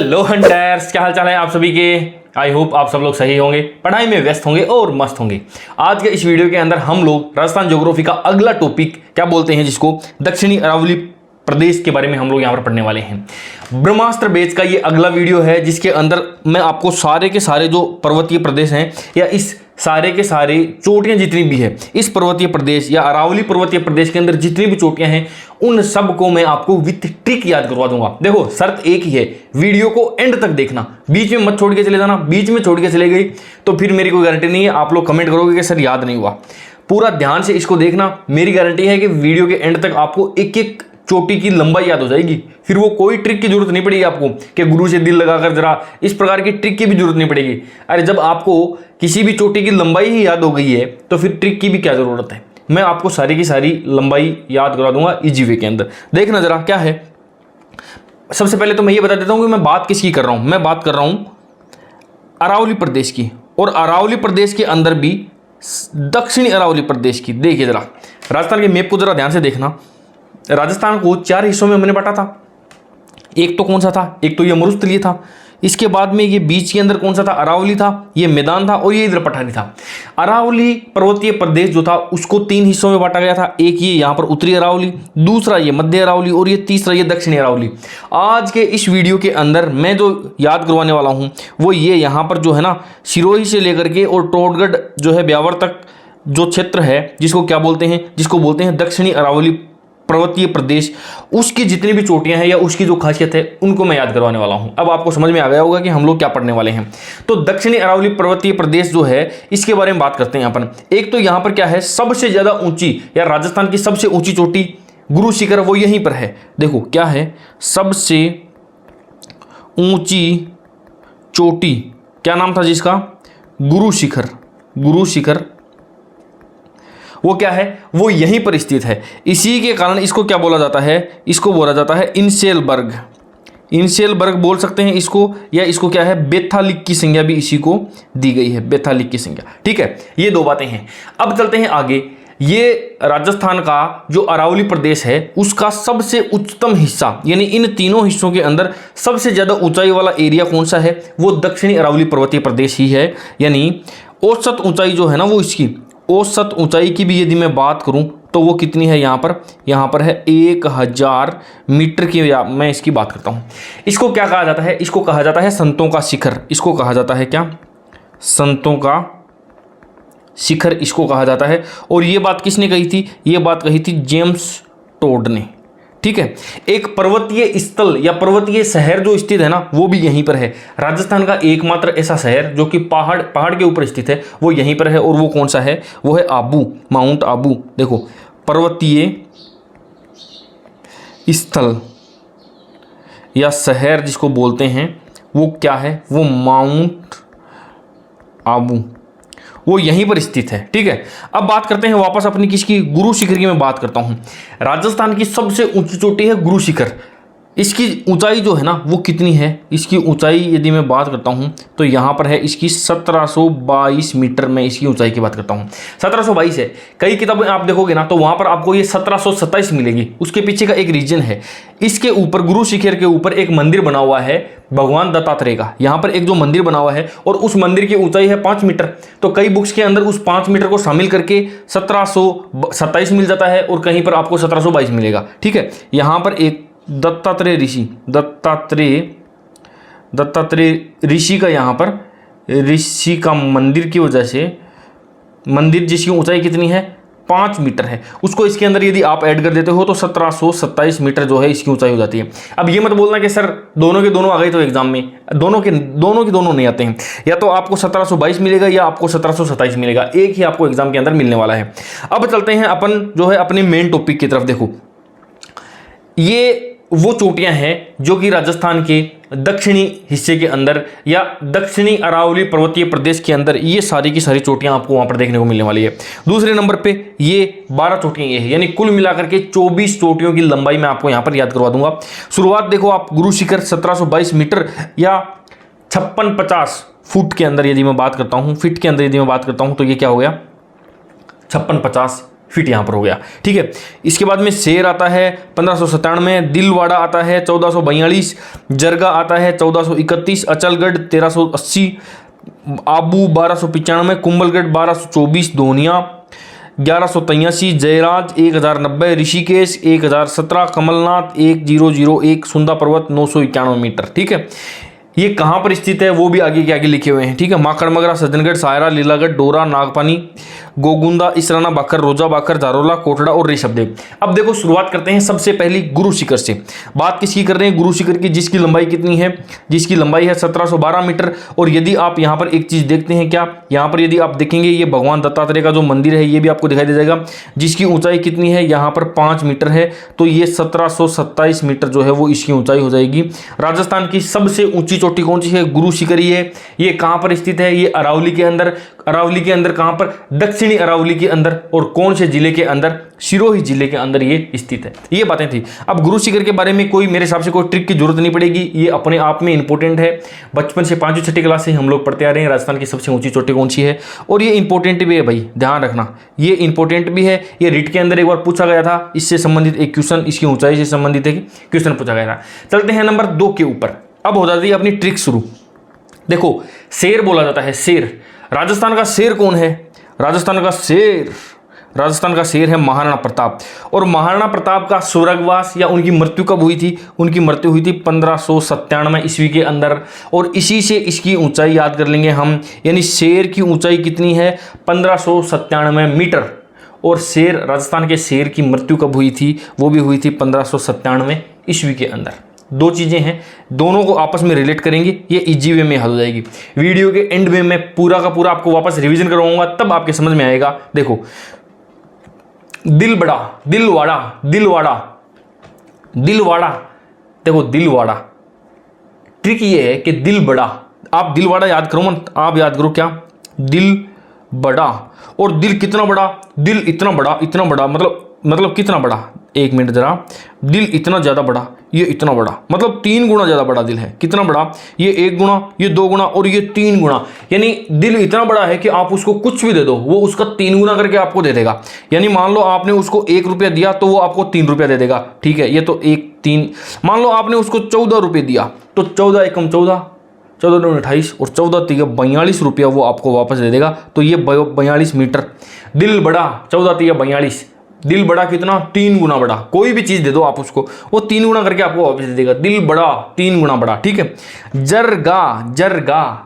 Hello hunters, क्या हाल चाल है आप सभी के। आई होप आप सब लोग सही होंगे, पढ़ाई में व्यस्त होंगे और मस्त होंगे। आज के इस वीडियो के अंदर हम लोग राजस्थान ज्योग्राफी का अगला टॉपिक क्या बोलते हैं, जिसको दक्षिणी अरावली प्रदेश के बारे में हम लोग यहाँ पर पढ़ने वाले हैं। ब्रह्मास्त्र बेस का ये अगला वीडियो है, जिसके अंदर मैं आपको सारे के सारे जो पर्वतीय प्रदेश हैं या इस सारे के सारे चोटियां जितनी भी है इस पर्वतीय प्रदेश या अरावली पर्वतीय प्रदेश के अंदर जितनी भी चोटियां हैं उन सब को मैं आपको विथ ट्रिक याद करवा दूंगा। देखो शर्त एक ही है, वीडियो को एंड तक देखना, बीच में मत छोड़ के चले जाना। बीच में छोड़ के चले गई तो फिर मेरी कोई गारंटी नहीं है, आप लोग कमेंट करोगे कि सर याद नहीं हुआ। पूरा ध्यान से इसको देखना, मेरी गारंटी है कि वीडियो के एंड तक आपको एक एक चोटी की लंबाई याद हो जाएगी। फिर वो कोई ट्रिक की जरूरत नहीं पड़ेगी आपको कि गुरु से दिल लगाकर जरा, इस प्रकार की ट्रिक की भी जरूरत नहीं पड़ेगी। अरे जब आपको किसी भी चोटी की लंबाई ही याद हो गई है तो फिर ट्रिक की भी क्या जरूरत है। मैं आपको सारी की सारी लंबाई याद करा दूंगा इजी वे के अंदर। देखना जरा क्या है। सबसे पहले तो मैं ये बता देता हूं कि मैं बात किसकी कर रहा हूं। मैं बात कर रहा हूं अरावली प्रदेश की, और अरावली प्रदेश के अंदर भी दक्षिणी अरावली प्रदेश की। देखिए जरा राजस्थान के मैप को जरा ध्यान से देखना। राजस्थान को 4 हिस्सों में हमने बांटा था। एक तो कौन सा था, एक तो ये मरुस्थलीय था, इसके बाद में ये बीच के अंदर कौन सा था, अरावली था, ये मैदान था, और ये इधर पठारी था। अरावली पर्वतीय प्रदेश जो था उसको 3 हिस्सों में बांटा गया था। एक ये यहाँ पर उत्तरी अरावली, दूसरा ये मध्य अरावली, और ये तीसरा ये दक्षिणी अरावली। आज के इस वीडियो के अंदर मैं जो याद करवाने वाला हूँ वो ये यहाँ पर जो है ना, सिरोही से लेकर के और टोटगढ़ जो है ब्यावर तक जो क्षेत्र है, जिसको क्या बोलते हैं, जिसको बोलते हैं दक्षिणी अरावली पर्वतीय प्रदेश, उसकी जितनी भी चोटियां हैं या उसकी जो खासियत है उनको मैं याद करवाने वाला हूं। अब आपको समझ में आ गया होगा कि हम लोग क्या पढ़ने वाले हैं। तो दक्षिणी अरावली पर्वतीय प्रदेश जो है इसके बारे में बात करते हैं अपन। एक तो यहां पर क्या है, सबसे ज्यादा ऊंची या राजस्थान की सबसे ऊंची चोटी गुरु शिखर वो यहीं पर है। देखो क्या है, सबसे ऊंची चोटी क्या नाम था जिसका, गुरु शिखर। गुरु शिखर वो क्या है, वो यहीं पर स्थित है। इसी के कारण इसको क्या बोला जाता है, इसको बोला जाता है इंसेलबर्ग। इंसेलबर्ग बोल सकते हैं इसको, या इसको क्या है, बेथालिक की संज्ञा भी इसी को दी गई है, बेथालिक की संज्ञा। ठीक है, ये दो बातें हैं। अब चलते हैं आगे। ये राजस्थान का जो अरावली प्रदेश है उसका सबसे उच्चतम हिस्सा, यानी इन तीनों हिस्सों के अंदर सबसे ज्यादा ऊंचाई वाला एरिया कौन सा है, वो दक्षिणी अरावली पर्वतीय प्रदेश ही है। यानी औसत ऊंचाई जो है ना, वो इसकी औसत ऊंचाई की भी यदि मैं बात करूं तो वो कितनी है, यहाँ पर है 1000 मीटर की। मैं इसकी बात करता हूं। इसको क्या कहा जाता है, इसको कहा जाता है संतों का शिखर। इसको कहा जाता है क्या, संतों का शिखर इसको कहा जाता है। और ये बात किसने कही थी, ये बात कही थी जेम्स टोड ने। ठीक है, एक पर्वतीय स्थल या पर्वतीय शहर जो स्थित है ना वो भी यहीं पर है। राजस्थान का एकमात्र ऐसा शहर जो कि पहाड़ के ऊपर स्थित है वो यहीं पर है। और वो कौन सा है, वो है आबू, माउंट आबू। देखो पर्वतीय स्थल या शहर जिसको बोलते हैं वो क्या है, वो माउंट आबू, वो यहीं पर स्थित है। ठीक है, अब बात करते हैं वापस अपनी किसकी, गुरु शिखर की मैं बात करता हूं। राजस्थान की सबसे ऊंची चोटी है गुरु शिखर। इसकी ऊंचाई जो है ना वो कितनी है, इसकी ऊंचाई यदि मैं बात करता हूं तो यहां पर है इसकी 1722 मीटर। में इसकी ऊंचाई की बात करता हूं, 1722 है। कई किताबें आप देखोगे ना तो वहां पर आपको ये 1727 मिलेगी। उसके पीछे का एक रीजन है, इसके ऊपर गुरु शिखर के ऊपर एक मंदिर बना हुआ है भगवान दत्तात्रेय का। यहाँ पर एक जो मंदिर बना हुआ है और उस मंदिर की ऊंचाई है 5 मीटर। तो कई बुक्स के अंदर उस 5 मीटर को शामिल करके 1727 मिल जाता है और कहीं पर आपको 1722 मिलेगा। ठीक है, यहाँ पर एक दत्तात्रेय ऋषि का, यहाँ पर ऋषि का मंदिर की वजह से, मंदिर जिसकी ऊंचाई कितनी है 5 मीटर है, उसको इसके अंदर यदि आप ऐड कर देते हो तो 1727 मीटर जो है इसकी ऊंचाई हो जाती है। अब ये मत बोलना कि सर दोनों के दोनों आ गए तो एग्जाम में, दोनों के दोनों नहीं आते हैं। या तो आपको 1722 मिलेगा या आपको 1727 मिलेगा, एक ही आपको एग्जाम के अंदर मिलने वाला है। अब चलते हैं अपन जो है अपने मेन टॉपिक की तरफ। देखो ये वो चोटियां हैं जो कि राजस्थान के दक्षिणी हिस्से के अंदर या दक्षिणी अरावली पर्वतीय प्रदेश के अंदर ये सारी की सारी चोटियां आपको वहां पर देखने को मिलने वाली है। दूसरे नंबर पे ये 12 चोटियां ये है, यानी कुल मिलाकर के 24 चोटियों की लंबाई मैं आपको यहां पर याद करवा दूंगा। शुरुआत देखो आप, गुरु शिखर 1722 मीटर या 5650 फुट के अंदर यदि मैं बात करता हूं, फीट के अंदर यदि मैं बात करता हूं तो ये क्या हो गया 5650 फीट यहाँ पर हो गया। ठीक है, इसके बाद में शेर आता है 1597, दिलवाड़ा आता है 1442, जरगा आता है 1431, अचलगढ़ 1380, आबू 1295, कुंभलगढ़ 1224, दोनिया 1183, जयराज 1090, ऋषिकेश 1017, कमलनाथ 1001, सुंदा पर्वत 991 मीटर। ठीक है, ये कहाँ पर स्थित है वो भी आगे के आगे लिखे हुए हैं। ठीक है, माकड़मगरा, सज्जनगढ़, सायरा, लीलागढ़, डोरा, नागपानी, गोगुंदा, इसराना, बाकर, रोजा बाकर, जारोला, कोटड़ा और ऋषभदेव। अब देखो शुरुआत करते हैं सबसे पहली गुरु शिखर से। बात किसकी कर रहे हैं? गुरु शिखर की, जिसकी लंबाई कितनी है? जिसकी लंबाई है 1712 मीटर। और यदि आप यहाँ पर एक चीज देखते हैं, क्या यहाँ पर यदि आप देखेंगे ये भगवान दत्तात्रेय का जो मंदिर है ये भी आपको दिखाई दे जाएगा, जिसकी ऊंचाई कितनी है? यहाँ पर 5 मीटर है, तो ये 1727 मीटर जो है वो इसकी ऊंचाई हो जाएगी। राजस्थान की सबसे ऊंची चोटी कौन सी है? गुरु शिखर ही है। ये कहाँ पर स्थित है? ये अरावली के अंदर। अरावली के अंदर कहाँ पर? दक्षिणी अरावली के अंदर। और कौन से जिले के अंदर? सिरोही जिले के अंदर ये स्थित है। ये बातें थी। अब गुरु शिखर के बारे में कोई मेरे हिसाब से कोई ट्रिक की जरूरत नहीं पड़ेगी, ये अपने आप में इंपॉर्टेंट है। बचपन से 5वीं 6ठी क्लास से हम लोग पढ़ते आ रहे हैं राजस्थान की सबसे ऊंची चोटी कौन सी है, और ये इंपॉर्टेंट भी है भाई, ध्यान रखना, ये इंपॉर्टेंट भी है। ये रीट के अंदर एक बार पूछा गया था, इससे संबंधित एक क्वेश्चन, इसकी ऊंचाई से संबंधित एक क्वेश्चन पूछा गया था। चलते हैं नंबर 2 के ऊपर। अब हो जाती है अपनी ट्रिक शुरू। देखो, शेर बोला जाता है, शेर। राजस्थान का शेर कौन है? राजस्थान का शेर है महाराणा प्रताप। और महाराणा प्रताप का स्वर्गवास या उनकी मृत्यु कब हुई थी? उनकी मृत्यु हुई थी 1597 ईस्वी के अंदर। और इसी से इसकी ऊंचाई याद कर लेंगे हम, यानी शेर की ऊंचाई कितनी है? 1597 मीटर। और शेर, राजस्थान के शेर की मृत्यु कब हुई थी? वो भी हुई थी 1597 ईस्वी के अंदर। 2 चीज़ें हैं, दोनों को आपस में रिलेट करेंगे, ये इजी वे में हल हो जाएगी। वीडियो के एंड में मैं पूरा का पूरा आपको वापस रिवीजन करवाऊंगा, तब आपके समझ में आएगा। देखो, दिलवाड़ा, देखो दिलवाड़ा, ट्रिक ये है कि दिल बड़ा, आप दिलवाड़ा याद करो मत, आप याद करो क्या? दिल बड़ा। और दिल कितना बड़ा? दिल इतना बड़ा, मतलब कितना बड़ा? 1 मिनट जरा, दिल इतना ज़्यादा बड़ा, ये इतना बड़ा, मतलब 3 गुना ज़्यादा बड़ा दिल है। कितना बड़ा? ये 1 गुना, ये 2 गुना और ये 3 गुना। यानी दिल इतना बड़ा है कि आप उसको कुछ भी दे दो, वो उसका 3 गुना करके आपको दे देगा। यानी मान लो आपने उसको 1 रुपया दिया तो वो आपको 3 रुपया दे देगा। ठीक है, ये तो 1 3, मान लो आपने उसको 14 रुपये दिया तो 14 एकम 14, 14 दूनी 28 और 14 तीन 42 रुपया वो आपको वापस दे देगा। तो ये 42 मीटर। दिल बड़ा, 14 तीन 42, दिल बड़ा कितना? 3 गुना बड़ा। कोई भी चीज़ दे दो आप उसको, वो 3 गुना करके आपको वापस दे देगा। दिल बड़ा, 3 गुना बड़ा। ठीक है, जरगा,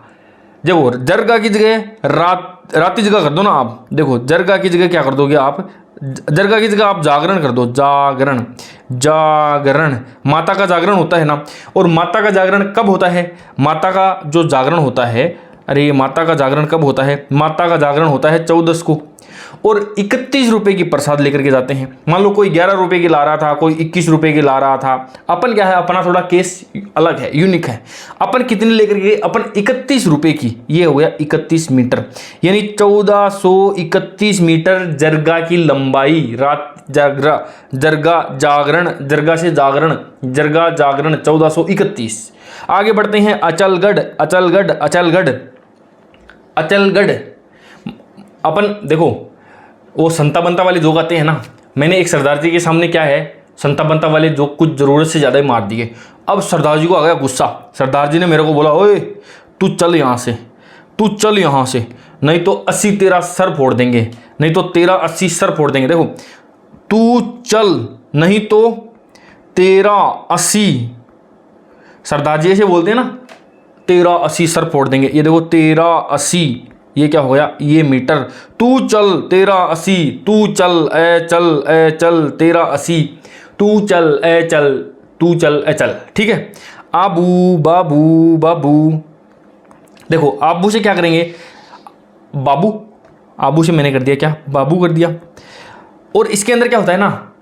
देखो जरगा की जगह रात की जगह कर दो ना आप। देखो जरगा की जगह क्या कर दोगे आप? जरगा की जगह आप जागरण कर दो, जागरण। माता का जागरण होता है ना, और माता का जागरण कब होता है? माता का जो जागरण होता है, अरे माता का जागरण कब होता है? माता का जागरण होता है 14 को। और 31 रुपए की प्रसाद लेकर के जाते हैं। मान लो कोई 11 रुपए की ला रहा था, कोई 21 रुपए की ला रहा था। अपन क्या है, अपना थोड़ा केस अलग है, यूनिक है। अपन कितने लेकर के? अपन 31 रुपए की। ये हो गया 31 मीटर, यानी 1431 मीटर जरगा की लंबाई। रात जरगा जागरण, जरगा से जागरण, जरगा जागरण 1431। आगे बढ़ते हैं, अचलगढ़। अपन देखो, वो संता बंता वाले जोक आते हैं ना, मैंने एक सरदार जी के सामने क्या है, संता बंता वाले जोक कुछ ज़रूरत से ज़्यादा ही मार दिए। अब सरदार जी को आ गया गुस्सा। सरदार जी ने मेरे को बोला, ओए तू चल यहाँ से, नहीं तो 80 तेरा सर फोड़ देंगे, नहीं तो तेरा 80 सर फोड़ देंगे। देखो, तू चल नहीं तो तेरा 80, सरदार जी ऐसे बोलते हैं ना, तेरा 80 सर फोड़ देंगे। ये देखो तेरा 80, ये क्या हो गया? ये मीटर। तू चल तेरा 80, तू चल ए चल तेरा 80, तू चल ए चल। ठीक है, आबू बाबू। देखो आबू से क्या करेंगे? आबू से मैंने कर दिया क्या? बाबू कर दिया। और इसके अंदर क्या होता है ना,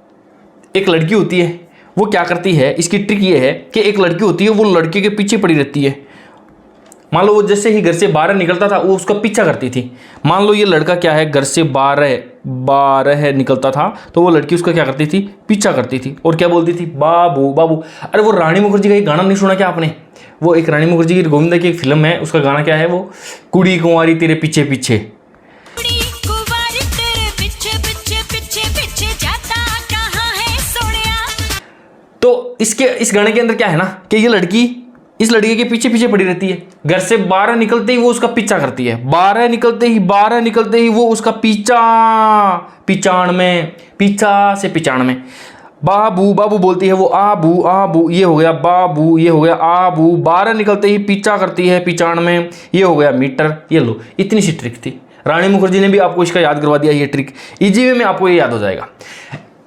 एक लड़की होती है, वो क्या करती है, इसकी ट्रिक ये है कि एक लड़की होती है, वो लड़के के पीछे पड़ी रहती है। मान लो वो जैसे ही घर से बाहर निकलता था, वो उसका पीछा करती थी। मान लो ये लड़का क्या है, घर से बारह निकलता था, तो वो लड़की उसका क्या करती थी? पीछा करती थी। और क्या बोलती थी? बाबू। अरे वो रानी मुखर्जी का एक गाना नहीं सुना क्या आपने? वो एक रानी मुखर्जी की, गोविंदा की एक फिल्म है, उसका गाना क्या है? वो कुड़ी कुंवारी तेरे पीछे पीछे। तो इस गाने के अंदर क्या है ना कि ये लड़की इस लड़के के पीछे पीछे पड़ी रहती है। घर से 12 निकलते ही वो उसका पीछा करती है, 12 निकलते ही वो उसका पीछा से पिचाण में बाबू बाबू बोलती है वो, आबू आबू ये हो गया, बाबू ये हो गया, आबू 12 निकलते ही पीछा करती है पिचाण में, ये हो गया मीटर। ये लो, इतनी सी ट्रिक थी। रानी मुखर्जी ने भी आपको इसका याद करवा दिया। ये ट्रिक इजी वे में आपको ये याद हो जाएगा।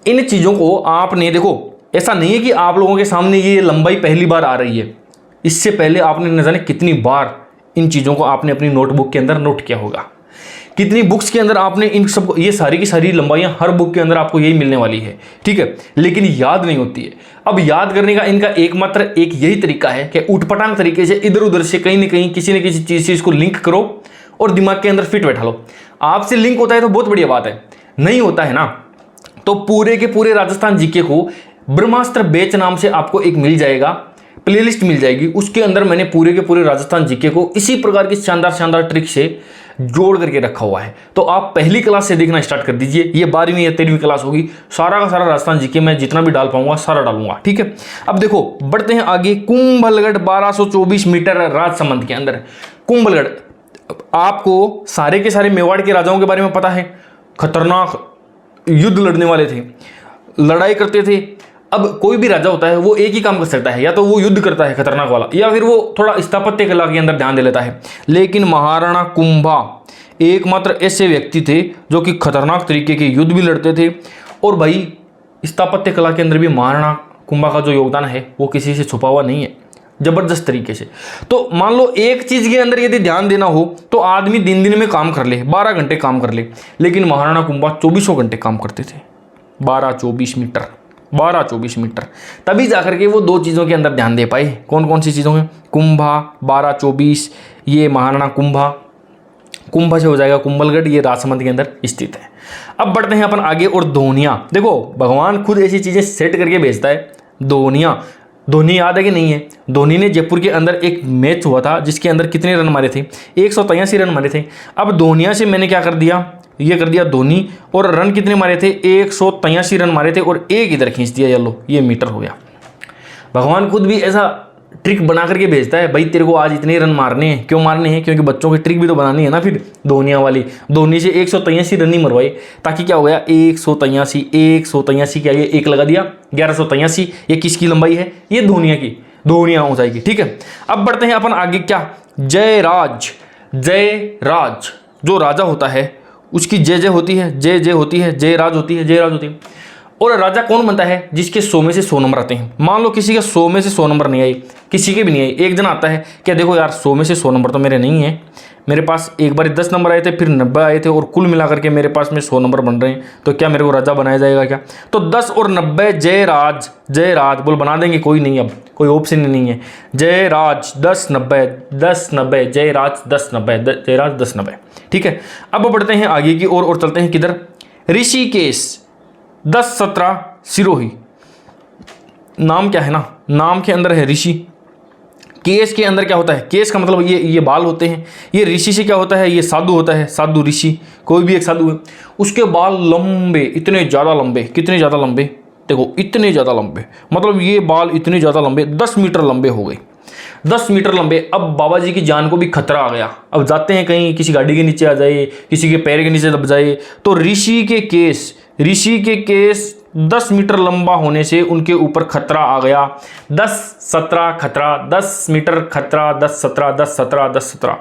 इन चीज़ों को आपने देखो, ऐसा नहीं है कि आप लोगों के सामने ये लंबाई पहली बार आ रही है, इससे पहले आपने न जाने कितनी बार इन चीज़ों को आपने अपनी नोटबुक के अंदर नोट किया होगा, कितनी बुक्स के अंदर आपने इन सब, ये सारी की सारी लंबाइयाँ हर बुक के अंदर आपको यही मिलने वाली है, ठीक है, लेकिन याद नहीं होती है। अब याद करने का इनका एकमात्र एक यही तरीका है कि उठपटांग तरीके से इधर उधर से कहीं ना कहीं किसी न किसी चीज़ से इसको लिंक करो और दिमाग के अंदर फिट बैठा लो। आपसे लिंक होता है तो बहुत बढ़िया बात है, नहीं होता है ना तो पूरे के पूरे राजस्थान जीके को ब्रह्मास्त्र बैच नाम से आपको एक मिल जाएगा, प्लेलिस्ट मिल जाएगी। उसके अंदर मैंने पूरे के पूरे राजस्थान जीके को इसी प्रकार की शानदार शानदार ट्रिक से जोड़ करके रखा हुआ है। तो आप पहली क्लास से देखना स्टार्ट कर दीजिए। ये 12वीं या 13वीं क्लास होगी, सारा का सारा राजस्थान जीके मैं जितना भी डाल पाऊंगा सारा डालूंगा, ठीक है। अब देखो बढ़ते हैं आगे। कुंभलगढ़ 1224 मीटर राजसमंद के अंदर। कुंभलगढ़, आपको सारे के सारे मेवाड़ के राजाओं के बारे में पता है, खतरनाक युद्ध लड़ने वाले थे, लड़ाई करते थे। अब कोई भी राजा होता है वो एक ही काम कर सकता है, या तो वो युद्ध करता है खतरनाक वाला, या फिर वो थोड़ा स्थापत्य कला के अंदर ध्यान दे लेता है। लेकिन महाराणा कुंभा एकमात्र ऐसे व्यक्ति थे जो कि खतरनाक तरीके के युद्ध भी लड़ते थे, और भाई स्थापत्य कला के अंदर भी महाराणा कुंभा का जो योगदान है वो किसी से छुपा हुआ नहीं है, जबरदस्त तरीके से। तो मान लो एक चीज के अंदर यदि ध्यान देना हो तो आदमी दिन में काम कर ले, 12 घंटे काम कर ले, लेकिन महाराणा कुंभा 24 घंटे काम करते थे। 12-24 मीटर, तभी जाकर के वो दो चीज़ों के अंदर ध्यान दे पाए। कौन कौन सी चीज़ों में? कुंभा 12-24, ये महाराणा कुंभा से हो जाएगा कुंभलगढ़, ये राजसमंद के अंदर स्थित है। अब बढ़ते हैं अपन आगे। और धोनिया, देखो भगवान खुद ऐसी चीज़ें सेट करके भेजता है। धोनी याद है कि नहीं है? धोनी ने जयपुर के अंदर एक मैच हुआ था जिसके अंदर कितने रन मारे थे? 183 रन मारे थे। अब धोनिया से मैंने क्या कर दिया, ये कर दिया धोनी, और रन कितने मारे थे? 183 रन मारे थे, और एक इधर खींच दिया, ये लो ये मीटर हो गया। भगवान खुद भी ऐसा ट्रिक बना करके भेजता है, भाई तेरे को आज इतने रन मारने हैं। क्यों मारने हैं? क्योंकि बच्चों की ट्रिक भी तो बनानी है ना। फिर धोनिया वाली, धोनी से 183 रन ही मरवाए, ताकि क्या हो गया 183 क्या, ये एक लगा दिया 1183। ये किसकी लंबाई है? ये धोनिया हो जाएगी, ठीक है। अब बढ़ते हैं अपन आगे। क्या? जयराज जो राजा होता है उसकी जय होती है, जय होती है, जयराज होती है। और राजा कौन बनता है? जिसके 100 में से 100 नंबर आते हैं। मान लो किसी के 100 में से 100 नंबर नहीं आए, किसी के भी नहीं आए, एक जन आता है, क्या देखो यार 100 में से 100 नंबर तो मेरे नहीं है, मेरे पास एक बार 10 नंबर आए थे, फिर 90 आए थे, और कुल मिलाकर के मेरे पास में 100 नंबर बन रहे हैं, तो क्या मेरे को राजा बनाया जाएगा क्या? तो 10 और 90 जयराज बोल बना देंगे, कोई नहीं, अब कोई ऑप्शन ही नहीं है। जयराज 10-90 जयराज 10-90, ठीक है। अब बढ़ते हैं आगे की ओर और चलते हैं किधर? ऋषिकेश 10-17 सिरोही। नाम क्या है ना, नाम के अंदर है ऋषि। केस के अंदर क्या होता है? केस का मतलब ये बाल होते हैं। ये ऋषि से क्या होता है? ये साधु होता है, साधु ऋषि, कोई भी एक साधु है। उसके बाल लंबे, इतने ज़्यादा लंबे, कितने ज़्यादा लंबे? देखो इतने ज़्यादा लंबे, मतलब ये बाल इतने ज़्यादा लंबे, 10 मीटर लंबे हो गए, 10 मीटर लंबे। अब बाबा जी की जान को भी खतरा आ गया। अब जाते हैं कहीं, किसी गाड़ी के नीचे आ जाए, किसी के पैर के नीचे दब जाए, तो ऋषि के केस 10 मीटर लंबा होने से उनके ऊपर खतरा आ गया। 10-17 खतरा, 10 मीटर खतरा, 10-17,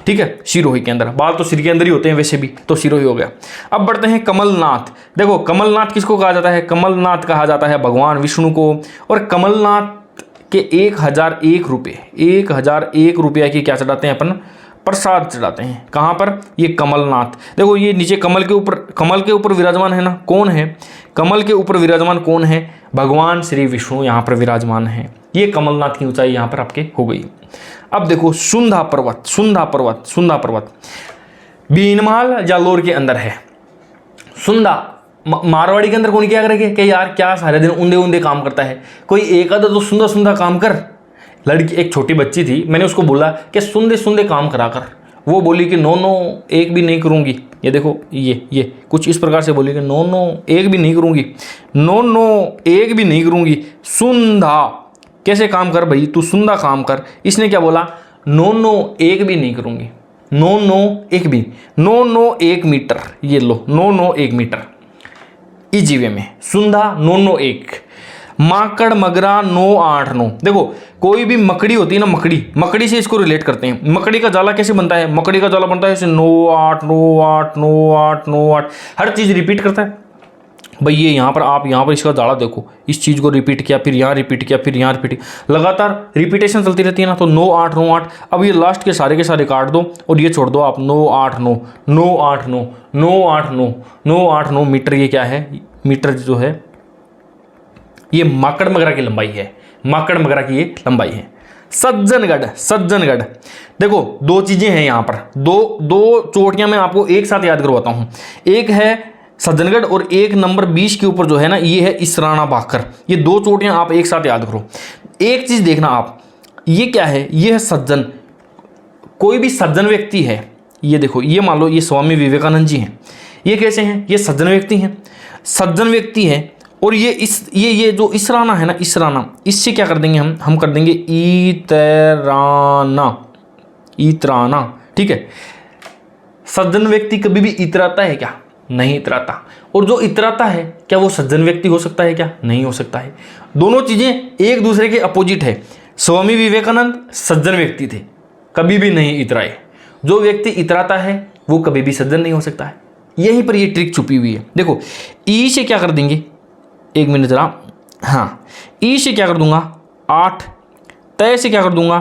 ठीक है। सिरोही के अंदर, बाल तो सिर के अंदर ही होते हैं वैसे भी, तो सिरोही हो गया। अब बढ़ते हैं कमलनाथ। देखो कमलनाथ किसको कहा जाता है? कमलनाथ कहा जाता है भगवान विष्णु को। और कमलनाथ के 1001 रुपये की क्या चढ़ाते हैं अपन? प्रसाद चढ़ाते हैं। कहाँ पर? ये कमलनाथ। देखो ये नीचे कमल के ऊपर विराजमान है ना, कौन है? कमल के ऊपर विराजमान कौन है? भगवान श्री विष्णु यहाँ पर विराजमान है। ये कमलनाथ की ऊंचाई यहाँ पर आपके हो गई। अब देखो सुंधा पर्वत भीनमाल जालोर के अंदर है। सुंधा मारवाड़ी के अंदर कौन क्या करेंगे कि यार क्या सारे दिन ऊंधे काम करता है, कोई एक आधा तो सुंदर काम कर। लड़की, एक छोटी बच्ची थी, मैंने उसको बोला कि सुंदे काम करा कर, वो बोली कि नो एक भी नहीं करूँगी। ये देखो ये कुछ इस प्रकार से बोलेगी, नो नो एक भी नहीं करूँगी, नो नो एक भी नहीं करूँगी, सुंधा कैसे काम कर भाई, तू सुंधा काम कर। इसने क्या बोला, नो नो एक भी नहीं करूँगी, नो नो एक भी, नो नो 1 मीटर, ये लो नो नो 1 मीटर इजी वे में, सुंधा नो नो 1, माकड़ मगरा 9 8 9। देखो कोई भी मकड़ी होती है ना, मकड़ी से इसको रिलेट करते हैं। मकड़ी का जाला कैसे बनता है, मकड़ी का जाला बनता है ऐसे 9 8 9 8 9 8 9 8, हर चीज़ रिपीट करता है भाई। ये यहाँ पर आप यहाँ पर इसका जाला देखो, इस चीज़ को रिपीट किया, फिर यहाँ रिपीट किया, फिर यहाँ रिपीट, लगातार रिपीटेशन चलती रहती है ना। तो 9 8 9 8, अब ये लास्ट के सारे काट दो और ये छोड़ दो आप, 9 8 9 9 8 9 9 8 9 9 8 9 मीटर। ये क्या है, मीटर जो है ये माकड़ मगरा की लंबाई है, माकड़ मगरा की ये लंबाई है। सज्जनगढ़ देखो 2 चीज़ें हैं यहाँ पर, दो चोटियाँ मैं आपको एक साथ याद करवाता हूँ। एक है सज्जनगढ़ और एक नंबर 20 के ऊपर जो है ना ये है इसराना बाकर। ये 2 चोटियाँ आप एक साथ याद करो। एक चीज़ देखना आप, ये क्या है, ये है सज्जन, कोई भी सज्जन व्यक्ति है। ये देखो, ये मान लो ये स्वामी विवेकानंद जी हैं, ये कैसे हैं, ये सज्जन व्यक्ति हैं, सज्जन व्यक्ति है। और ये जो इसराना है ना, इसराना, इससे क्या कर देंगे हम कर देंगे इतराना, ठीक है। सज्जन व्यक्ति कभी भी इतराता है क्या, नहीं इतराता। और जो इतराता है क्या वो सज्जन व्यक्ति हो सकता है क्या, नहीं हो सकता है। दोनों चीजें एक दूसरे के अपोजिट है। स्वामी विवेकानंद सज्जन व्यक्ति थे, कभी भी नहीं इतराए। जो व्यक्ति इतराता है वो कभी भी सज्जन नहीं हो सकता है। यहीं पर ये ट्रिक छुपी हुई है। देखो ई से क्या कर देंगे, 1 मिनट जरा, हाँ, ई से क्या कर दूंगा 8, तय से क्या कर दूंगा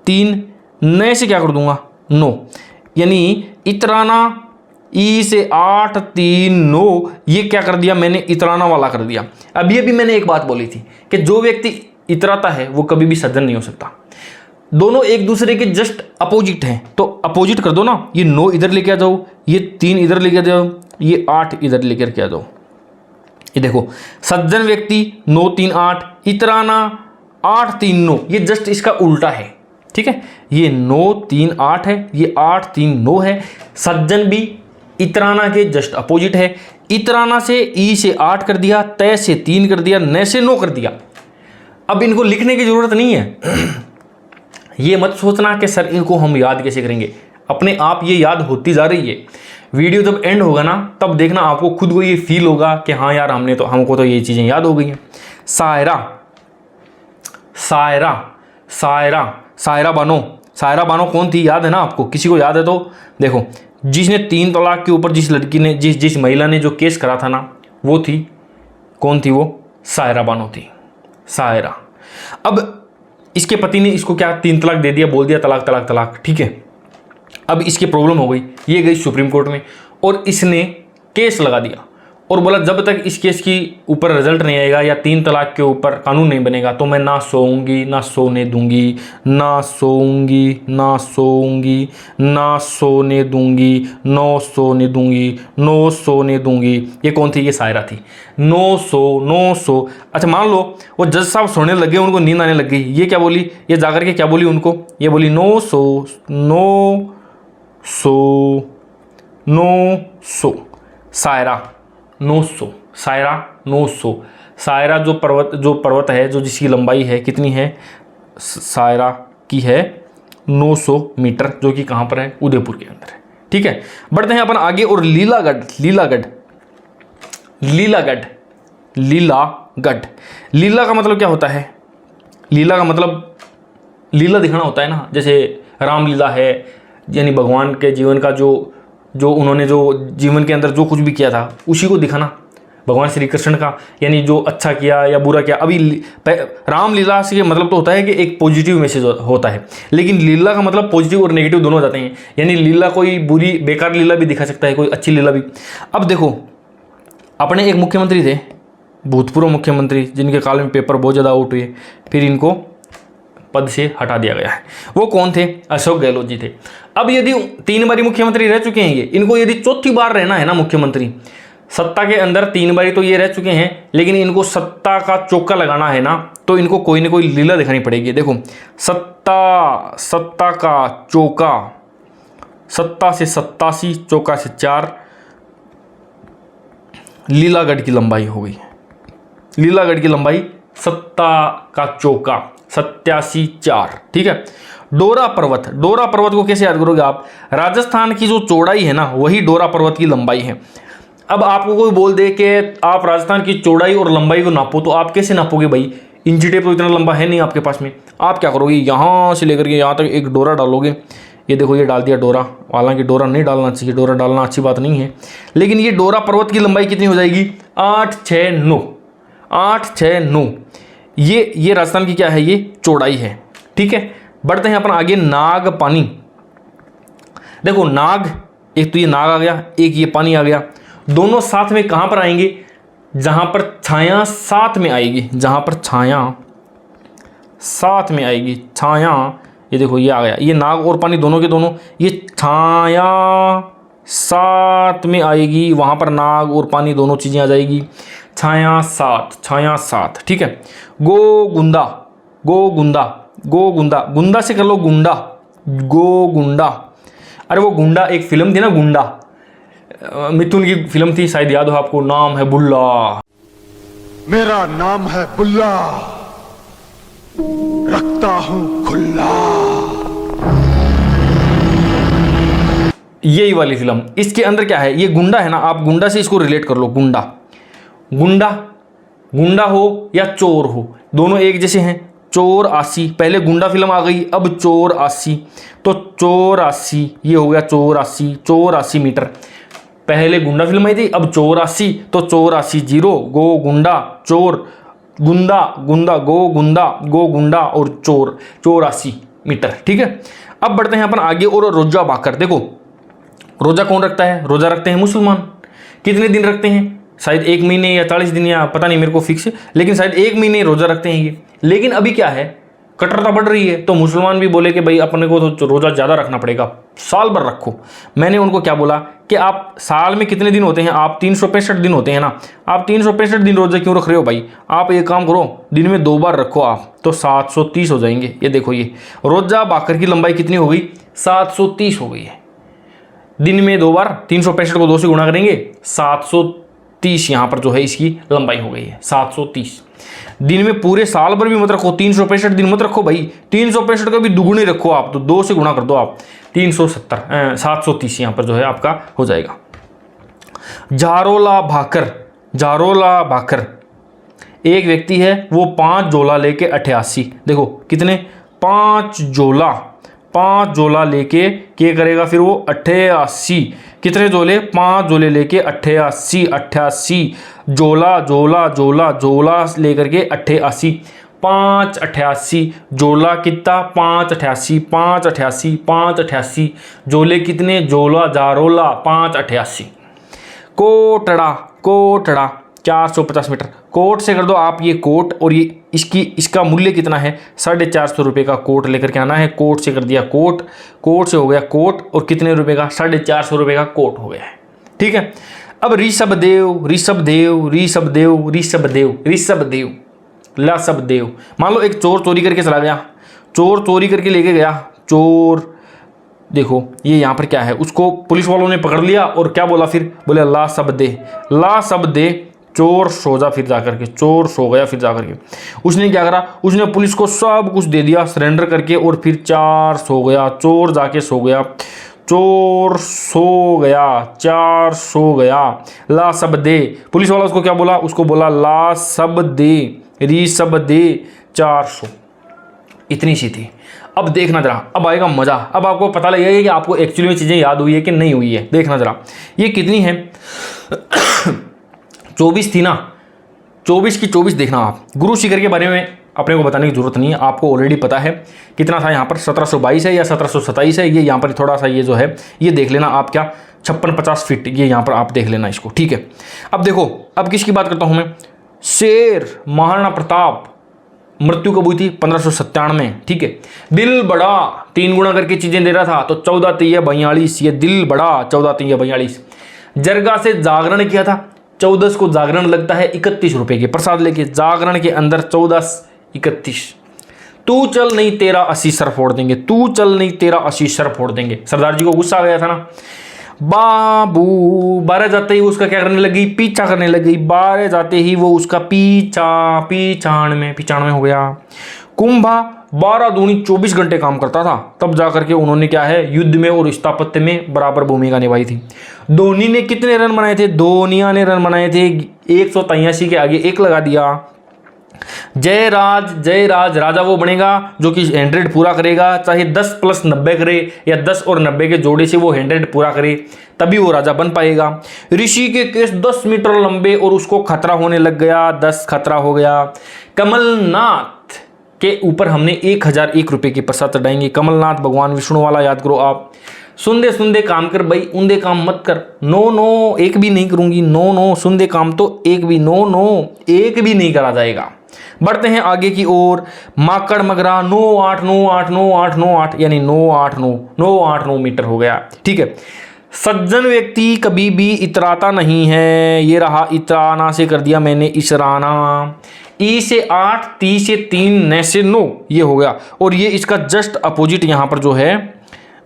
3, नए से क्या कर दूंगा 9, यानी इतराना ई से 8 3 9, ये क्या कर दिया मैंने, इतराना वाला कर दिया। अब ये भी मैंने एक बात बोली थी कि जो व्यक्ति इतराता है वो कभी भी सज्जन नहीं हो सकता। दोनों एक दूसरे के जस्ट अपोजिट हैं, तो अपोजिट कर दो ना। ये 9 इधर लेके आ जाओ, ये 3 इधर लेके आ जाओ, ये 8 इधर लेकर के आ जाओ। ये देखो सज्जन व्यक्ति 9 3 8, इतराना 8 3 9, ये जस्ट इसका उल्टा है, ठीक है। ये 9 3 8 है, ये 8 3 9 है। सज्जन भी इतराना के जस्ट अपोजिट है। इतराना से ई से 8 कर दिया, तय से 3 कर दिया, नय से 9 कर दिया। अब इनको लिखने की जरूरत नहीं है। ये मत सोचना कि सर इनको हम याद कैसे करेंगे, अपने आप ये याद होती जा रही है। वीडियो जब एंड होगा ना तब देखना आपको खुद को ये फील होगा कि हाँ यार हमको तो ये चीज़ें याद हो गई हैं। सायरा बानो कौन थी, याद है ना आपको, किसी को याद है तो देखो, जिसने 3 तलाक के ऊपर जिस लड़की ने जिस महिला ने जो केस करा था ना, वो थी, कौन थी वो, सायरा बानो थी, सायरा। अब इसके पति ने इसको क्या 3 तलाक दे दिया, बोल दिया तलाक, ठीक है। अब इसकी प्रॉब्लम हो गई, ये गई सुप्रीम कोर्ट में और इसने केस लगा दिया और बोला जब तक इस केस की ऊपर रिजल्ट नहीं आएगा या 3 तलाक के ऊपर कानून नहीं बनेगा तो मैं ना सोऊंगी ना सोने दूंगी, ना सोऊंगी ना सोऊंगी, ना सोने दूंगी, नो सोने दूंगी, नो सोने दूंगी। ये कौन थी, ये सायरा थी। नो सो। अच्छा मान लो वो जज साहब सोने लगे, उनको नींद आने लग गई, ये क्या बोली, ये जाकर के क्या बोली उनको, ये बोली नो सो सायरा नो सो। सायरा जो पर्वत है, जो जिसकी लंबाई है कितनी है, सायरा की है 900 मीटर, जो कि कहाँ पर है, उदयपुर के अंदर है, ठीक है। बढ़ते हैं अपन आगे। और लीलागढ़, लीला का मतलब क्या होता है, लीला का मतलब लीला दिखाना होता है ना। जैसे रामलीला है, यानी भगवान के जीवन का जो उन्होंने जो जीवन के अंदर जो कुछ भी किया था उसी को दिखाना, भगवान श्री कृष्ण का, यानी जो अच्छा किया या बुरा किया। अभी रामलीला से मतलब तो होता है कि एक पॉजिटिव मैसेज होता है, लेकिन लीला का मतलब पॉजिटिव और नेगेटिव दोनों जाते हैं। यानी लीला कोई बुरी बेकार लीला भी दिखा सकता है, कोई अच्छी लीला भी। अब देखो अपने एक मुख्यमंत्री थे, भूतपूर्व मुख्यमंत्री, जिनके काल में पेपर बहुत ज़्यादा आउट हुए, फिर इनको पद से हटा दिया गया है। वो कौन थे, अशोक गहलोत जी थे। अब यदि 3 बारी मुख्यमंत्री रह चुके हैं ये, इनको यदि 4थी बार रहना है ना मुख्यमंत्री, सत्ता के अंदर 3 बारी तो ये रह चुके हैं, लेकिन इनको सत्ता का चौका लगाना है ना, तो इनको कोई ना कोई लीला दिखानी पड़ेगी। देखो सत्ता का चौका सत्ता से 87, चौका से 4, लीलागढ़ की लंबाई हो गई। लीलागढ़ की लंबाई सत्ता का चौका 87 4, ठीक है। डोरा पर्वत, डोरा पर्वत को कैसे याद करोगे आप? राजस्थान की जो चौड़ाई है ना वही डोरा पर्वत की लंबाई है। अब आपको कोई बोल दे कि आप राजस्थान की चौड़ाई और लंबाई को नापो, तो आप कैसे नापोगे भाई? इंची टेप तो इतना लंबा है नहीं आपके पास में। आप क्या करोगे, यहाँ से लेकर के यहाँ तक एक डोरा डालोगे। ये देखो ये डाल दिया डोरा, हालांकि डोरा नहीं डालना चाहिए, डोरा डालना अच्छी बात नहीं है, लेकिन ये डोरा पर्वत की लंबाई कितनी हो जाएगी? 8 6 9, 8 6 9। ये राजस्थान की क्या है, ये चौड़ाई है, ठीक है। बढ़ते हैं अपन आगे। नाग पानी, देखो नाग, एक तो ये नाग आ गया, एक ये पानी आ गया, दोनों साथ में कहां पर आएंगे? जहां पर छाया साथ में आएगी, जहां पर छाया साथ में आएगी, छाया, ये देखो ये आ गया, ये नाग और पानी दोनों के दोनों, ये छाया साथ में आएगी, वहां पर नाग और पानी दोनों चीजें आ जाएगी। छाया साथ, छाया साथ, ठीक है। गोगुंदा, गोगुंदा, गोगुंदा, गुंदा से कर लो गुंडा, गोगुंडा। अरे वो गुंडा एक फिल्म थी ना, गुंडा, मिथुन की फिल्म थी, शायद याद हो आपको, नाम है बुल्ला। मेरा नाम है बुल्ला, रखता हूं खुल्ला। यही वाली फिल्म, इसके अंदर क्या है, ये गुंडा है ना, आप गुंडा से इसको रिलेट कर लो, गुंडा, गुंडा, गुंडा हो या चोर हो, दोनों एक जैसे हैं। चोर 80, पहले गुंडा फिल्म आ गई, अब चोर 80, तो चोर 80, ये हो गया चोर 80, चोर 80 मीटर। पहले गुंडा फिल्म आई थी, अब चोर 80, तो चोर 80 0, गो गुंडा, चोर, गुंदा, गुंदा, गो गुंदा, गो गुंडा और चोर, चोर 80 मीटर, ठीक है। अब बढ़ते हैं अपन आगे। और रोजा भाकर, देखो रोजा कौन रखता है? रोजा रखते हैं मुसलमान। कितने दिन रखते हैं? शायद 1 महीने या 40 दिन, या पता नहीं मेरे को फिक्स, लेकिन शायद 1 महीने रोजा रखते हैं ये। लेकिन अभी क्या है, कट्टरता बढ़ रही है, तो मुसलमान भी बोले कि भाई अपने को तो रोजा ज़्यादा रखना पड़ेगा, साल भर रखो। मैंने उनको क्या बोला कि आप साल में कितने दिन होते हैं? आप 365 दिन होते हैं ना, आप 365 दिन रोजा क्यों रख रहे हो भाई? आप एक काम करो, दिन में 2 बार रखो आप, तो 730 हो जाएंगे। ये देखो ये रोजा भाकर की लंबाई कितनी हो गई? 730 हो गई है। दिन में 2 बार, 365 को 2 से गुणा करेंगे, 730 यहाँ पर जो है इसकी लंबाई हो गई है, 730। दिन में पूरे साल भर भी मत रखो, 365 दिन मत रखो भाई, 365 का भी दुगुने रखो आप, तो 2 से गुणा कर दो आप, 370, 730 यहाँ पर जो है आपका हो जाएगा। जारोला भाकर, जारोला भाकर, एक व्यक्ति है वो 5 जोला लेके 88, देखो कितने, 5 जोला, 5 जोला लेके क्या करेगा फिर वो? 88। कितने जोले? 5 जोले लेके 88, 88 जोला, जोला, जोला, जोला लेकर के 88, 5 88 जोला कितना? 5 88, 5 88, 5 88 जोले कितने? जोला, जारोला 5 88। कोटड़ा, कोटड़ा 450 मीटर, कोट से कर दो आप ये कोट, और ये इसका मूल्य कितना है? 450 रुपये का कोट लेकर के आना है। कोट से कर दिया कोट, कोट से हो गया कोट, और कितने रुपए का? 450 रुपये का कोट हो गया है, ठीक है। अब ऋषभदेव, ऋषभदेव, ऋषभदेव, ऋषभदेव, ऋषभदेव, लसभदेव। मान लो एक चोर चोरी करके चला गया, चोर चोरी करके लेके गया, चोर, देखो ये यहाँ पर क्या है, उसको पुलिस वालों ने पकड़ लिया और क्या बोला फिर? बोले ला सब दे, ला सब दे, चोर सो जा, फिर जाकर के चोर सो गया, फिर जाकर के उसने क्या करा? उसने पुलिस को सब कुछ दे दिया सरेंडर करके, और फिर 4 सो गया, चोर जाके सो गया, चोर सो गया, 4 सो गया, ला सब दे। पुलिस वाला उसको क्या बोला? उसको बोला ला सब दे, री सब दे 400। इतनी सी थी। अब देखना जरा, अब आएगा मजा। अब आपको पता लगेगा कि आपको एक्चुअली में चीजें याद हुई है कि नहीं हुई है। देखना जरा, ये कितनी है? 24 थी ना, 24 की 24 देखना आप। गुरु शिखर के बारे में अपने को बताने की जरूरत नहीं है, आपको ऑलरेडी पता है कितना था यहाँ पर। 1722 है या 1727 है, ये यहाँ पर थोड़ा सा ये जो है ये देख लेना आप, क्या 56-50 फीट, ये यहाँ पर आप देख लेना इसको, ठीक है। अब देखो, अब किसकी बात करता हूँ मैं? शेर महाराणा प्रताप, मृत्यु कब हुई थी? 1597, ठीक है। दिल बड़ा 3 गुणा करके चीजें दे रहा था, तो 14 3 42, ये दिल बड़ा 14 3 42। जरगा से जागरण किया था, 14 को जागरण लगता है 31 रुपए के प्रसाद लेके, जागरण के अंदर 14 31, तू चल नहीं तेरा 80 सर फोड़ देंगे, तू चल नहीं तेरा 80 सर फोड़ देंगे। सरदार जी को गुस्सा आ गया था ना। बाबू बारह जाते ही वो उसका क्या करने लगी, पीछा करने लगी। बारह जाते ही वो उसका पिचानवे हो गया। कुंभा 12 दूनी 24 घंटे काम करता था, तब जाकर के उन्होंने क्या है, युद्ध में और स्थापत्य में बराबर भूमिका निभाई थी। धोनी ने कितने रन बनाए थे, धोनिया ने रन बनाए थे 183 के आगे 1 लगा दिया। जयराज राजा वो बनेगा जो कि 100 पूरा करेगा, चाहे 10 + 90 करे या 10 और 90 के जोड़े से वो 100 पूरा करे, तभी वो राजा बन पाएगा। ऋषि के केस 10 मीटर लंबे और उसको खतरा होने लग गया, 10 खतरा हो गया। कमलनाथ के ऊपर हमने 1001 रुपये की प्रसाद चढ़ाएंगे। कमलनाथ भगवान विष्णु वाला याद करो आप। सुंदे सुंदे काम कर भाई, उंदे काम मत कर। नो एक भी नहीं करूंगी, नो सुंदे काम तो एक भी एक भी नहीं करा जाएगा। बढ़ते हैं आगे की ओर। माकड़ मगरा 989 यानी 989 मीटर हो गया। ठीक है, सज्जन व्यक्ति कभी भी इतराता नहीं है। ये रहा इतराना से कर दिया मैंने इसराना। ई से 8, ती से 3, न से 9 ये हो गया। और ये इसका जस्ट अपोजिट यहाँ पर जो है,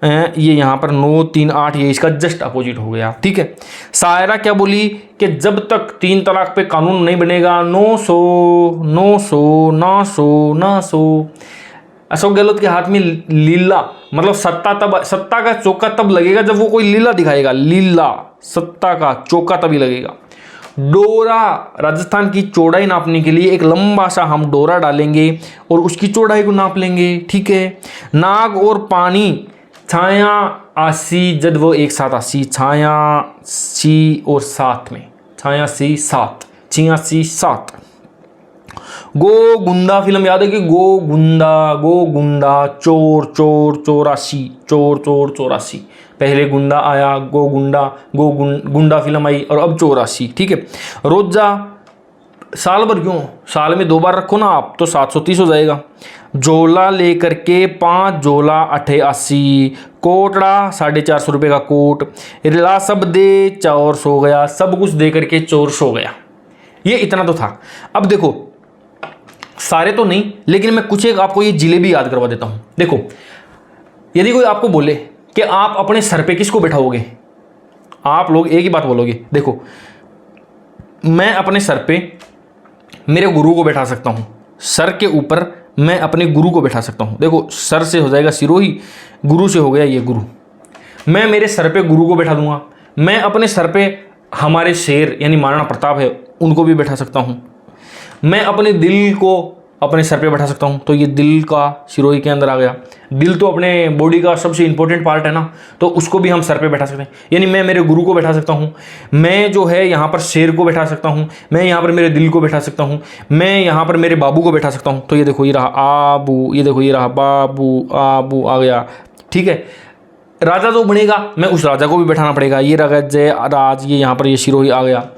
ये यहाँ पर 9, 3, 8 ये इसका जस्ट अपोजिट हो गया। ठीक है, शायरा क्या बोली कि जब तक 3 तलाक पे कानून नहीं बनेगा 900 अशोक गहलोत के हाथ में लीला, मतलब सत्ता का चौका तब लगेगा जब वो कोई लीला दिखाएगा। लीला सत्ता का चौका तभी लगेगा। डोरा, राजस्थान की चौड़ाई नापने के लिए एक लंबा सा हम डोरा डालेंगे और उसकी चौड़ाई को नाप लेंगे। ठीक है, नाग और पानी, छाया आसी, जब वो एक साथ आसी, छाया सी और साथ में, छाया सी 7, 86 गोगुंदा फिल्म याद है कि गोगुंदा चोर 84 पहले गुंदा आया, गुंडा फिल्म आई और अब 84। ठीक है, रोजा साल भर क्यों, साल में 2 बार रखो ना आप तो 730 हो जाएगा। झोला लेकर के 5 झोला 88, कोटड़ा 450 रुपये का कोट, रिला सब दे 400 हो गया, सब कुछ दे करके 400 हो गया। ये इतना तो था। अब देखो, सारे तो नहीं लेकिन मैं कुछ एक आपको ये जिलेबी याद करवा देता हूं। देखो, यदि कोई आपको बोले कि आप अपने सर पे किसको बैठाओगे, आप लोग एक ही बात बोलोगे। देखो, मैं अपने सर पे मेरे गुरु को बैठा सकता हूं, सर के ऊपर मैं अपने गुरु को बैठा सकता हूं। देखो, सर से हो जाएगा सिरोही, गुरु से हो गया ये गुरु। मैं मेरे सर पे गुरु को बैठा दूंगा। मैं अपने सर पे हमारे शेर यानी महाराणा प्रताप है उनको भी बैठा सकता हूं। मैं अपने दिल को अपने सर पे बैठा सकता हूं, तो ये दिल का सिरोही के अंदर आ गया। दिल तो अपने बॉडी का सबसे इंपॉर्टेंट पार्ट है ना, तो उसको भी हम सर पे बैठा सकते हैं। यानी मैं मेरे गुरु को बैठा सकता हूं, मैं जो है यहाँ पर शेर को बैठा सकता हूं, मैं यहाँ पर मेरे दिल को बैठा सकता हूं, मैं यहाँ पर मेरे बाबू को बैठा सकता हूं। तो ये देखो, ये रहा आबू, ये देखो ये रहा बाबू, आबू आ गया। ठीक है, राजा जो बनेगा मैं उस राजा को भी बैठाना पड़ेगा। ये रहा जय राज, ये यहाँ पर ये सिरोही आ गया।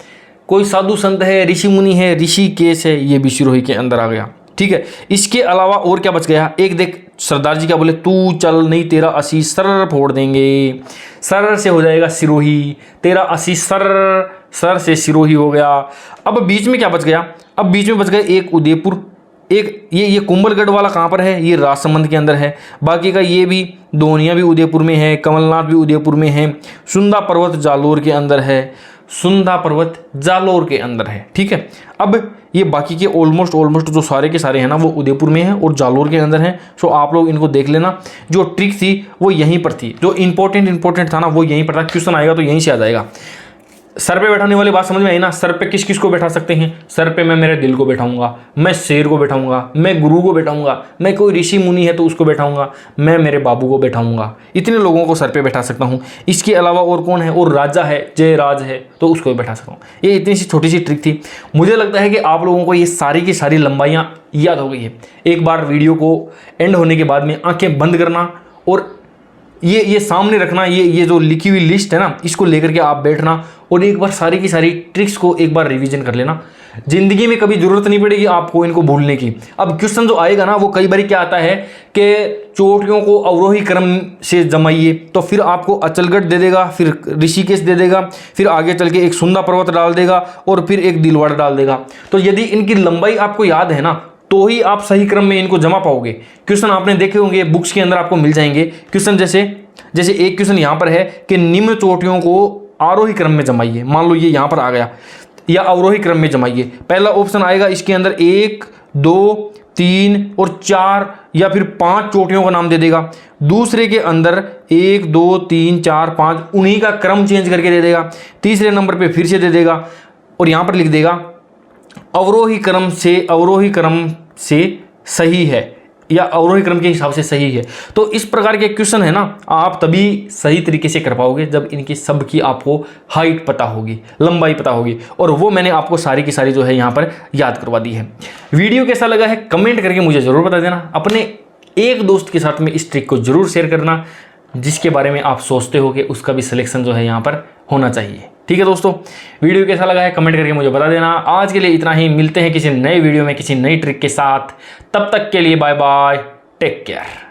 कोई साधु संत है, ऋषि मुनि है, ऋषिकेश है, ये भी सिरोही के अंदर आ गया। ठीक है, इसके अलावा और क्या बच गया, एक देख सरदार जी क्या बोले, तू चल नहीं तेरा 80 सर फोड़ देंगे। सर से हो जाएगा सिरोही, तेरा 80 सर से सिरोही हो गया। अब बीच में क्या बच गया, अब बीच में बच गया एक उदयपुर, एक ये कुंभलगढ़ वाला कहाँ पर है, ये राजसमंद के अंदर है। बाकी का ये भी दोनिया भी उदयपुर में है, कमलनाथ भी उदयपुर में है, सुंदा पर्वत जालोर के अंदर है, सुंदा पर्वत जालोर के अंदर है। ठीक है, अब ये बाकी के ऑलमोस्ट जो सारे के सारे हैं ना वो उदयपुर में हैं और जालोर के अंदर हैं। सो आप लोग इनको देख लेना। जो ट्रिक थी वो यहीं पर थी, जो इंपॉर्टेंट था ना वो यहीं पर था। क्वेश्चन आएगा तो यहीं से आ जाएगा। सर पे बैठाने वाली बात समझ में आई ना। सर पे किस किस को बैठा सकते हैं, सर पे मैं मेरे दिल को बैठाऊंगा, मैं शेर को बैठाऊंगा, मैं गुरु को बैठाऊंगा, मैं कोई ऋषि मुनि है तो उसको बैठाऊंगा, मैं मेरे बाबू को बैठाऊंगा। इतने लोगों को सर पे बैठा सकता हूँ। इसके अलावा और कौन है, और राजा है, जयराज है तो उसको भी बैठा सकता हूँ। ये इतनी सी छोटी सी ट्रिक थी। मुझे लगता है कि आप लोगों को ये सारी की सारी लंबाइयाँ याद हो गई है। एक बार वीडियो को एंड होने के बाद में आंखें बंद करना और ये सामने रखना, ये जो लिखी हुई लिस्ट है ना इसको लेकर के आप बैठना और एक बार सारी की सारी ट्रिक्स को एक बार रिवीजन कर लेना। जिंदगी में कभी जरूरत नहीं पड़ेगी आपको इनको भूलने की। अब क्वेश्चन जो आएगा ना वो कई बार क्या आता है कि चोटियों को अवरोही क्रम से जमाइए, तो फिर आपको अचलगढ़ दे देगा, फिर ऋषिकेश दे देगा, फिर आगे चल के एक सुंदा पर्वत डाल देगा और फिर एक दिलवाड़ा डाल देगा। तो यदि इनकी लंबाई आपको याद है ना तो ही आप सही क्रम में इनको जमा पाओगे। क्वेश्चन आपने देखे होंगे, बुक्स के अंदर आपको मिल जाएंगे क्वेश्चन। जैसे एक क्वेश्चन यहाँ पर है कि निम्न चोटियों को आरोही क्रम में जमाइए। मान लो ये यहाँ पर आ गया, या अवरोही क्रम में जमाइए। पहला ऑप्शन आएगा इसके अंदर 1, 2, 3 और 4 या फिर 5 चोटियों का नाम दे देगा। दूसरे के अंदर 1, 2, 3, 4, 5 उन्हीं का क्रम चेंज करके दे देगा। तीसरे नंबर पे फिर से दे देगा और यहाँ पर लिख देगा अवरोही क्रम से सही है, या अवरोही क्रम के हिसाब से सही है। तो इस प्रकार के क्वेश्चन है ना, आप तभी सही तरीके से कर पाओगे जब इनकी सब की आपको हाइट पता होगी, लंबाई पता होगी, और वो मैंने आपको सारी की सारी जो है यहाँ पर याद करवा दी है। वीडियो कैसा लगा है कमेंट करके मुझे ज़रूर बता देना। अपने एक दोस्त के साथ में इस ट्रिक को जरूर शेयर करना जिसके बारे में आप सोचते हो कि उसका भी सिलेक्शन जो है यहाँ पर होना चाहिए। ठीक है दोस्तों, वीडियो कैसा लगा है कमेंट करके मुझे बता देना। आज के लिए इतना ही, मिलते हैं किसी नए वीडियो में किसी नई ट्रिक के साथ। तब तक के लिए बाय बाय, टेक केयर।